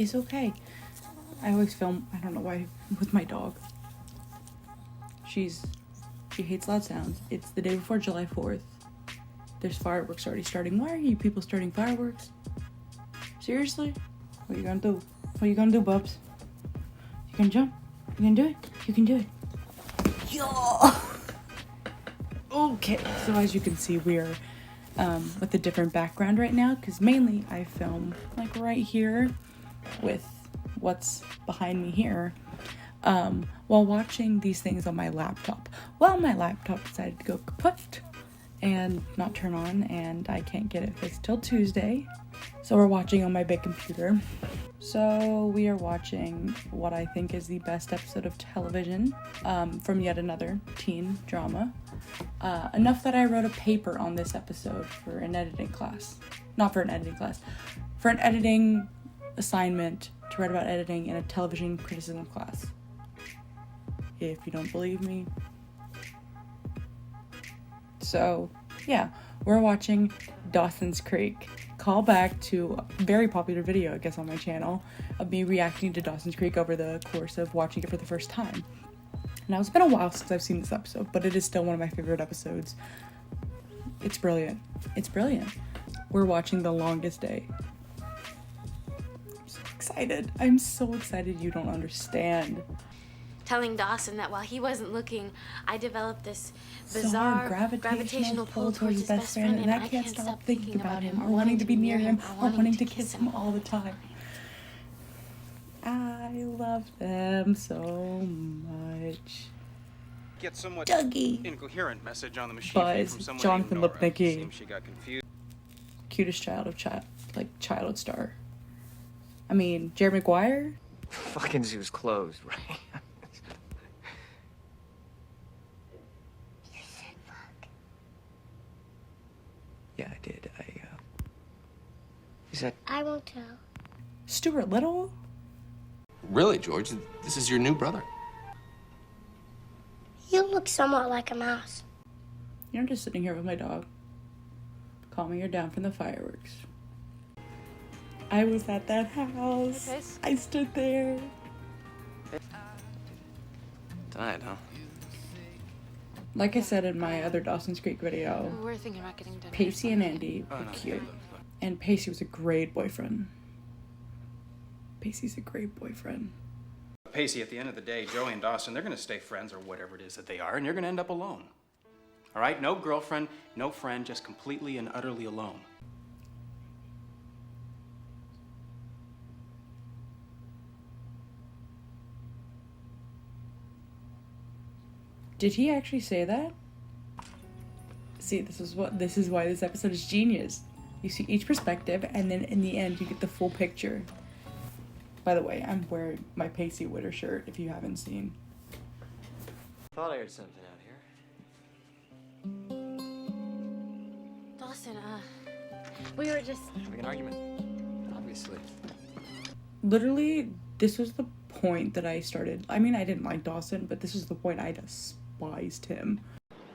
is okay. I always film, I don't know why, with my dog. She hates loud sounds. It's the day before July 4th. There's fireworks already starting. Why are you people starting fireworks? Seriously? What are you gonna do? What are you gonna do, Bubs? You gonna jump? You gonna do it? You can do it. Yo! Okay, so as you can see, we're with a different background right now, because mainly I film like right here with what's behind me here, while watching these things on my laptop. Well, my laptop decided to go kaput and not turn on, and I can't get it fixed till Tuesday. So we're watching on my big computer. So we are watching what I think is the best episode of television, from yet another teen drama. Enough that I wrote a paper on this episode for an editing class. Not for an editing class. For an editing assignment to write about editing in a television criticism class. If you don't believe me. So, yeah. We're watching Dawson's Creek. Call back to a very popular video, I guess, on my channel of me reacting to Dawson's Creek over the course of watching it for the first time. Now, it's been a while since I've seen this episode, but it is still one of my favorite episodes. It's brilliant. It's brilliant. We're watching The Longest Day. I'm so excited. I'm so excited you don't understand. Telling Dawson that while he wasn't looking, I developed this bizarre gravitational pull towards his best friend, and I can't stop thinking about him, or wanting to be near him, or wanting to kiss him all the time. I love them so much. Get somewhat Dougie. incoherent message on the machine Buzz, from someone Jonathan named Nora. Lipnicki. Seems she got confused. Cutest childhood star. I mean, Jerry Maguire? Fucking zoo's closed, right? Yeah, I did. Is that... I won't tell. Stuart Little? Really, George? This is your new brother. You look somewhat like a mouse. I'm just sitting here with my dog, calming her down from the fireworks. I was at that house. Okay. I stood there. Died, huh? Like I said in my other Dawson's Creek video, We're thinking about getting dinner. Pacey and Andy were cute. And Pacey was a great boyfriend. Pacey's a great boyfriend. Pacey, at the end of the day, Joey and Dawson, they're going to stay friends or whatever it is that they are, and you're going to end up alone. All right? No girlfriend, no friend, just completely and utterly alone. Did he actually say that? See, this is why this episode is genius. You see each perspective, and then in the end, you get the full picture. By the way, I'm wearing my Pacey Witter shirt, if you haven't seen. Thought I heard something out here. Dawson, we were just... Having an argument. Obviously. Literally, this was the point that I started. I mean, I didn't like Dawson, but this was the point I despised him.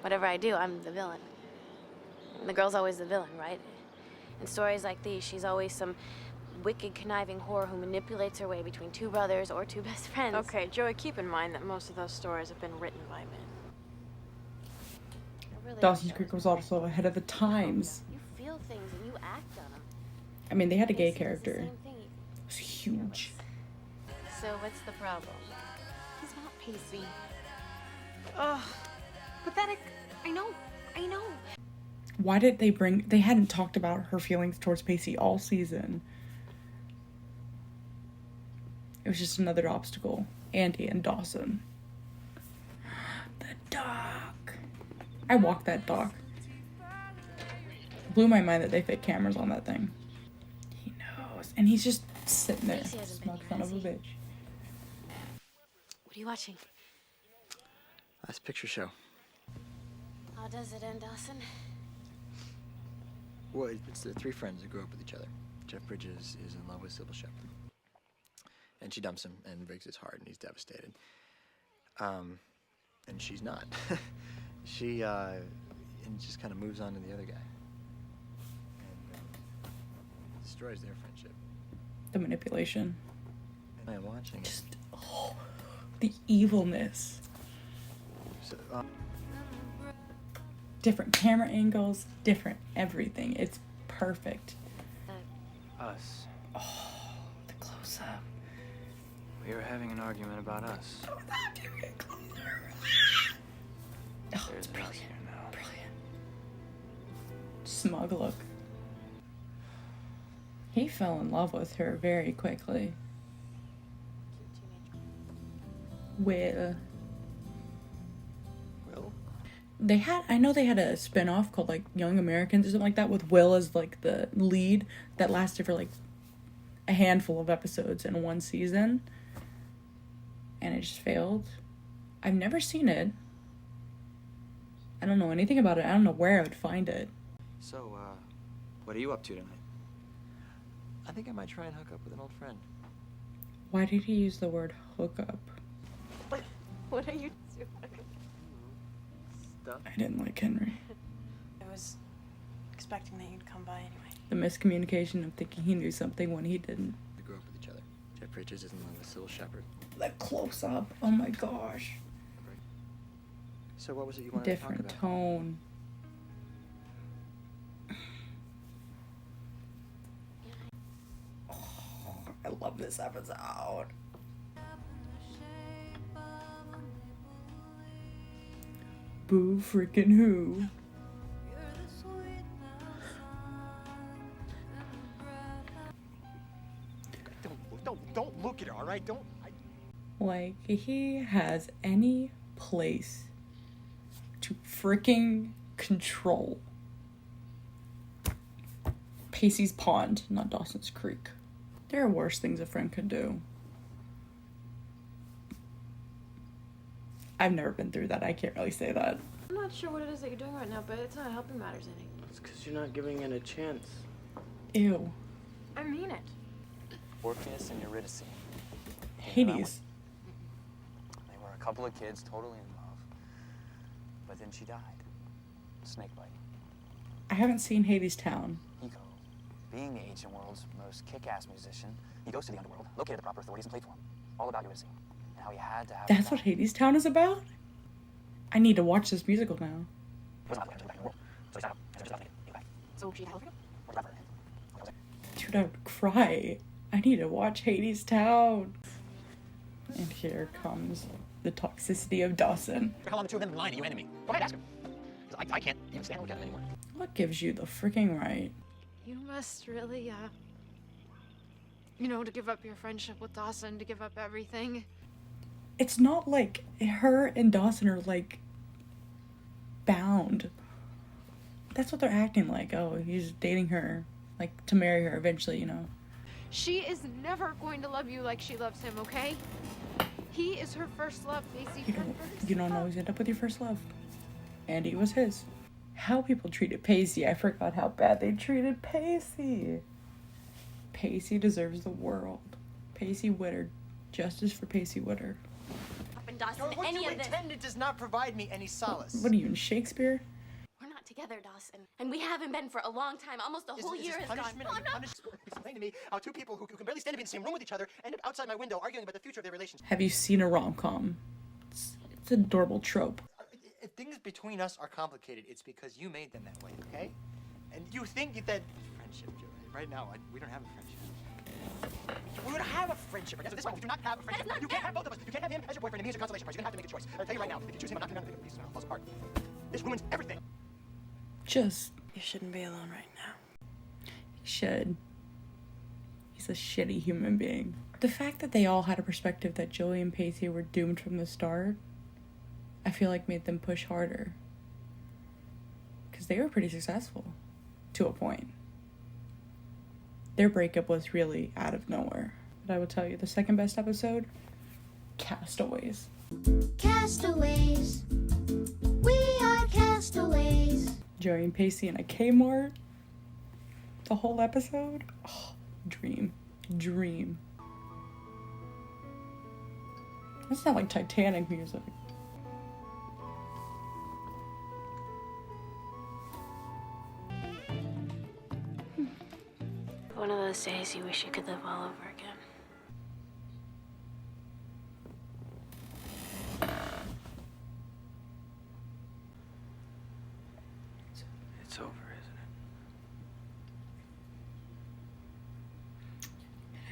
Whatever I do, I'm the villain. And the girl's always the villain, right? In stories like these, she's always some wicked, conniving whore who manipulates her way between two brothers or two best friends. Okay, Joey, keep in mind that most of those stories have been written by men. Really Dawson's Creek was also ahead of the times. You feel things and you act on them. I mean, they had a gay Pacey does the character. same thing. It was huge. So what's the problem? He's not Pacey. Ugh. Pathetic. I know. Why did they hadn't talked about her feelings towards Pacey all season. It was just another obstacle. Andy and Dawson. The dock. I walked that dock. Blew my mind that they fit cameras on that thing. He knows. And he's just sitting there. Pacey hasn't been Smug here, son of has a he? bitch. What are you watching? Last picture show. How does it end, Dawson? Well, it's the three friends who grew up with each other. Jeff Bridges is in love with Sybil Shepherd. And she dumps him and breaks his heart, and he's devastated. And she's not. She and just kind of moves on to the other guy. And destroys their friendship. The manipulation. I am watching. Just, the evilness. So, Different camera angles, different everything. It's perfect. Us. Oh, the close-up. We were having an argument about us. Oh, it's brilliant. Brilliant. Smug look. He fell in love with her very quickly. Will. I know they had a spin-off called like Young Americans or something like that with Will as like the lead that lasted for like a handful of episodes in one season. And it just failed. I've never seen it. I don't know anything about it. I don't know where I would find it. So, what are you up to tonight? I think I might try and hook up with an old friend. Why did he use the word hookup? What are you doing? Stuff. I didn't like Henry. I was expecting that you'd come by anyway. The miscommunication of thinking he knew something when he didn't. They grew up with each other. Jeff Bridges is in love with Sybil Shepherd. That close up. Oh my gosh. So what was it you wanted to talk Different about? tone. Oh, I love this episode. Boo freaking who. Don't look at her, all right? Like, he has any place to freaking control Pacey's Pond, not Dawson's Creek. There are worse things a friend could do. I've never been through that. I can't really say that. I'm not sure what it is that you're doing right now, but it's not helping matters any. It's because you're not giving it a chance. Ew. I mean it. Orpheus and Eurydice. Hades. They were a couple of kids totally in love. But then she died. Snake bite. I haven't seen Hades Town. Ego. Being the ancient world's most kick-ass musician, he goes to the underworld, located the proper authorities, and played for him. All about Eurydice. And how he had to have... That's what Hades Town is about? I need to watch this musical now. So she helped you? Dude, I would cry. I need to watch Hades Town. And here comes the toxicity of Dawson. How long the two of them been lying to you and to me? Go ahead, ask him. Because I can't even stand to look at him anymore. What gives you the freaking right? You must really, to give up your friendship with Dawson, to give up everything. It's not like her and Dawson are like bound. That's what they're acting like. Oh, he's dating her, like to marry her eventually, you know. She is never going to love you like she loves him, okay? He is her first love, Pacey. You don't always end up with your first love. And he was his. How people treated Pacey, I forgot how bad they treated Pacey. Pacey deserves the world. Pacey Witter. Justice for Pacey Witter. Dawson, what any you of this. intended does not provide me any solace. What are you, in Shakespeare? We're not together, Dawson. And we haven't been for a long time. Almost a whole year has gone. Punishment? Are you punished? Explain to me how two people who can barely stand to be in the same room with each other end up outside my window arguing about the future of their relationship. Have you seen a rom-com? It's an adorable trope. If things between us are complicated, it's because you made them that way, okay? And you think that friendship, right now, we don't have a friendship. We don't have a friendship. That's what this one. We do not have a friendship. You can't have both of us. You can't have him as your boyfriend and me as your consolation prize. You're gonna have to make a choice. I'll tell you right now. If you choose him, I'm not gonna make a piece of falls apart. This ruins everything. Just. You shouldn't be alone right now. He should. He's a shitty human being. The fact that they all had a perspective that Joey and Pacey were doomed from the start, I feel like made them push harder. Because they were pretty successful. To a point. Their breakup was really out of nowhere. But I will tell you, the second best episode, Castaways. Castaways. We are castaways. Joey and Pacey in a Kmart. The whole episode. Oh, dream. Dream. That's not like Titanic music. One of those days you wish you could live all over again.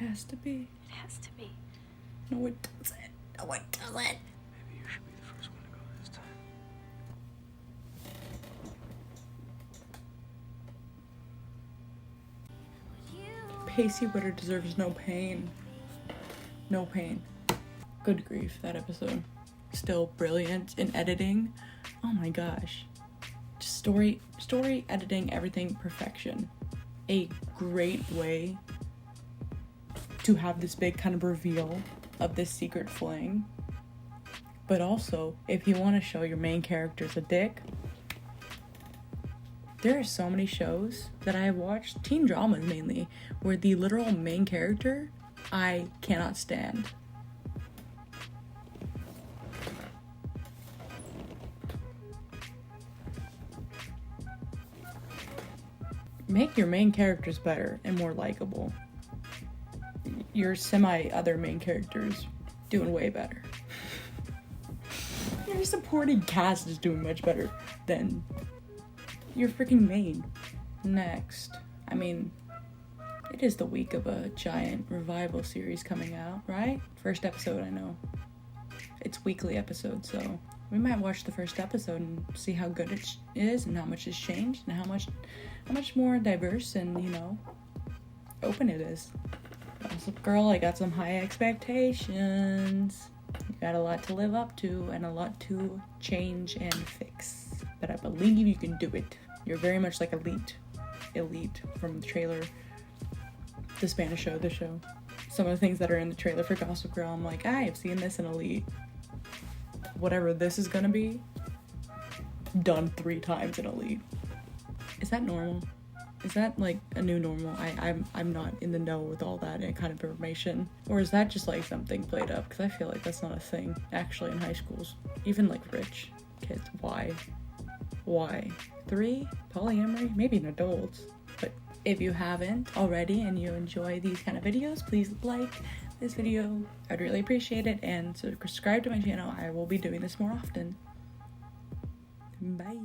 has to be. It has to be. No, it doesn't. No, it doesn't. Maybe you should be the first one to go this time. Pacey Witter deserves no pain. No pain. Good grief, that episode. Still brilliant in editing. Oh my gosh. Just story, editing, everything, perfection. A great way to have this big kind of reveal of this secret fling. But also, if you want to show your main characters a dick, there are so many shows that I have watched, teen dramas mainly, where the literal main character I cannot stand. Make your main characters better and more likable. Your semi-other main characters doing way better. Your supporting cast is doing much better than your freaking main. Next, I mean, it is the week of a giant revival series coming out, right? First episode, I know. It's weekly episodes, so we might watch the first episode and see how good it is and how much has changed and how much more diverse and, you know, open it is. Gossip Girl, I got some high expectations. You got a lot to live up to and a lot to change and fix. But I believe you can do it. You're very much like Elite from the trailer, the Spanish show, the show. Some of the things that are in the trailer for Gossip Girl, I'm like, I have seen this in Elite. Whatever this is gonna be, done 3 times in Elite. Is that normal? Is that like a new normal? I'm not in the know with all that kind of information. Or is that just like something played up? Because I feel like that's not a thing actually in high schools. Even like rich kids. Why? 3? Polyamory? Maybe in adults. But if you haven't already and you enjoy these kind of videos, please like this video. I'd really appreciate it. And subscribe to my channel. I will be doing this more often. Bye.